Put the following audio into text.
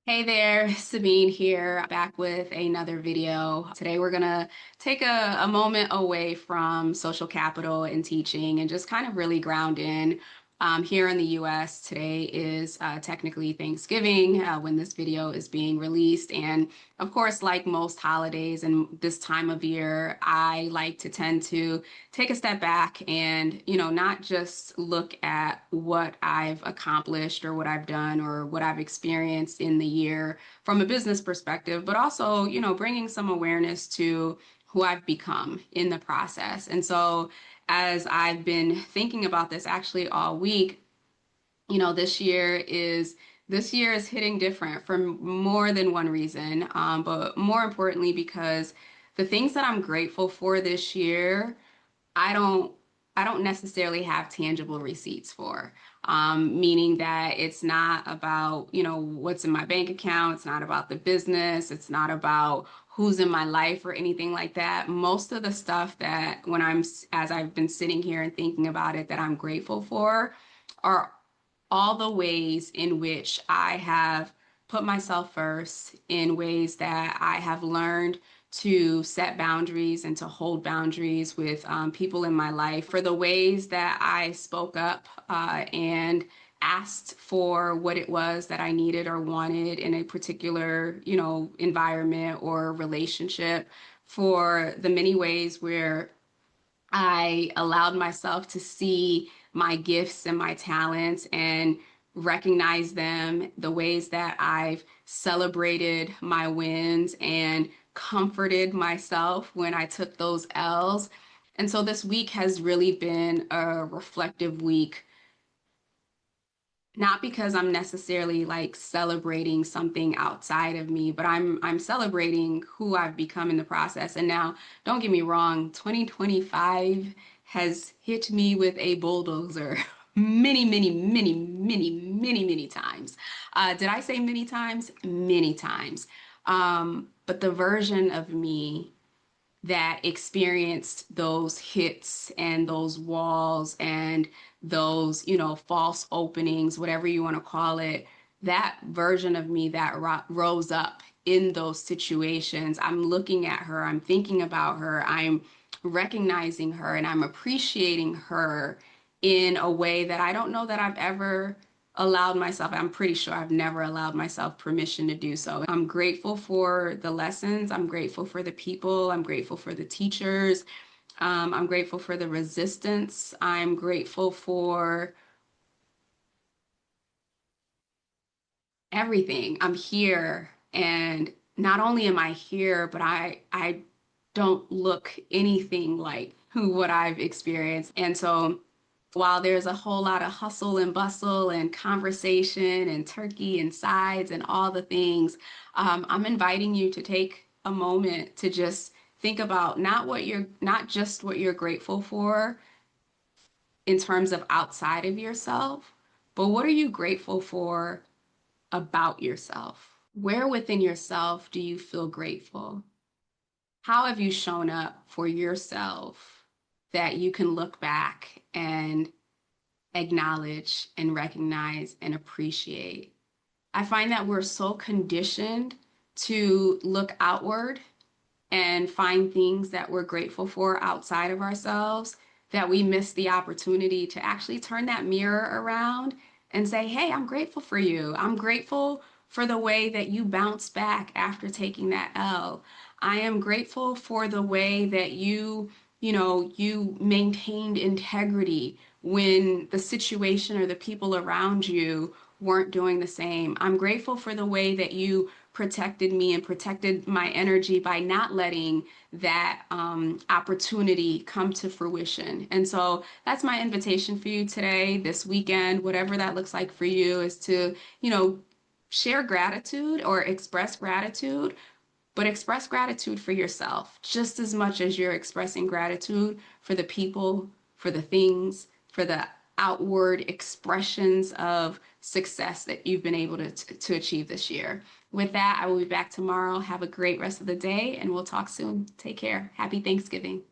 Hey there, Sabine here, back with another video. Today we're gonna take a moment away from social capital and teaching and just kind of really ground in. Here in the US, today is technically Thanksgiving when this video is being released. And of course, like most holidays and this time of year, I like to tend to take a step back and, not just look at what I've accomplished or what I've done or what I've experienced in the year from a business perspective, but also, bringing some awareness to who I've become in the process. And so, as I've been thinking about this actually all week, this year is hitting different for more than one reason, but more importantly because the things that I'm grateful for this year I don't I don't necessarily have tangible receipts for. Meaning that it's not about, what's in my bank account, it's not about the business, it's not about who's in my life or anything like that. Most of the stuff that as I've been sitting here and thinking about it, that I'm grateful for are all the ways in which I have put myself first, in ways that I have learned to set boundaries and to hold boundaries with people in my life, for the ways that I spoke up and asked for what it was that I needed or wanted in a particular, environment or relationship, for the many ways where I allowed myself to see my gifts and my talents and recognize them, the ways that I've celebrated my wins and comforted myself when I took those L's. And so this week has really been a reflective week, not because I'm necessarily like celebrating something outside of me, but I'm celebrating who I've become in the process. And now, don't get me wrong, 2025 has hit me with a bulldozer many, many, many, many, many, many times. Did I say many times? Many times. But the version of me that experienced those hits and those walls and those, false openings, whatever you want to call it, that version of me that rose up in those situations, I'm looking at her, I'm thinking about her, I'm recognizing her, and I'm appreciating her in a way that I don't know that I've ever allowed myself. I'm pretty sure I've never allowed myself permission to do so. I'm grateful for the lessons. I'm grateful for the people. I'm grateful for the teachers. I'm grateful for the resistance. I'm grateful for everything. I'm here, and not only am I here, but I don't look anything like what I've experienced. And so while there's a whole lot of hustle and bustle and conversation and turkey and sides and all the things, I'm inviting you to take a moment to just think about not just what you're grateful for in terms of outside of yourself, but what are you grateful for about yourself? Where within yourself do you feel grateful? How have you shown up for yourself that you can look back and acknowledge and recognize and appreciate? I find that we're so conditioned to look outward and find things that we're grateful for outside of ourselves that we miss the opportunity to actually turn that mirror around and say, hey, I'm grateful for you. I'm grateful for the way that you bounced back after taking that L. I am grateful for the way that you maintained integrity when the situation or the people around you weren't doing the same. I'm grateful for the way that you protected me and protected my energy by not letting that opportunity come to fruition. And so that's my invitation for you today, this weekend, whatever that looks like for you, is to, share gratitude or express gratitude, but express gratitude for yourself just as much as you're expressing gratitude for the people, for the things, for the outward expressions of success that you've been able to achieve this year. With that, I will be back tomorrow. Have a great rest of the day, and we'll talk soon. Take care. Happy Thanksgiving.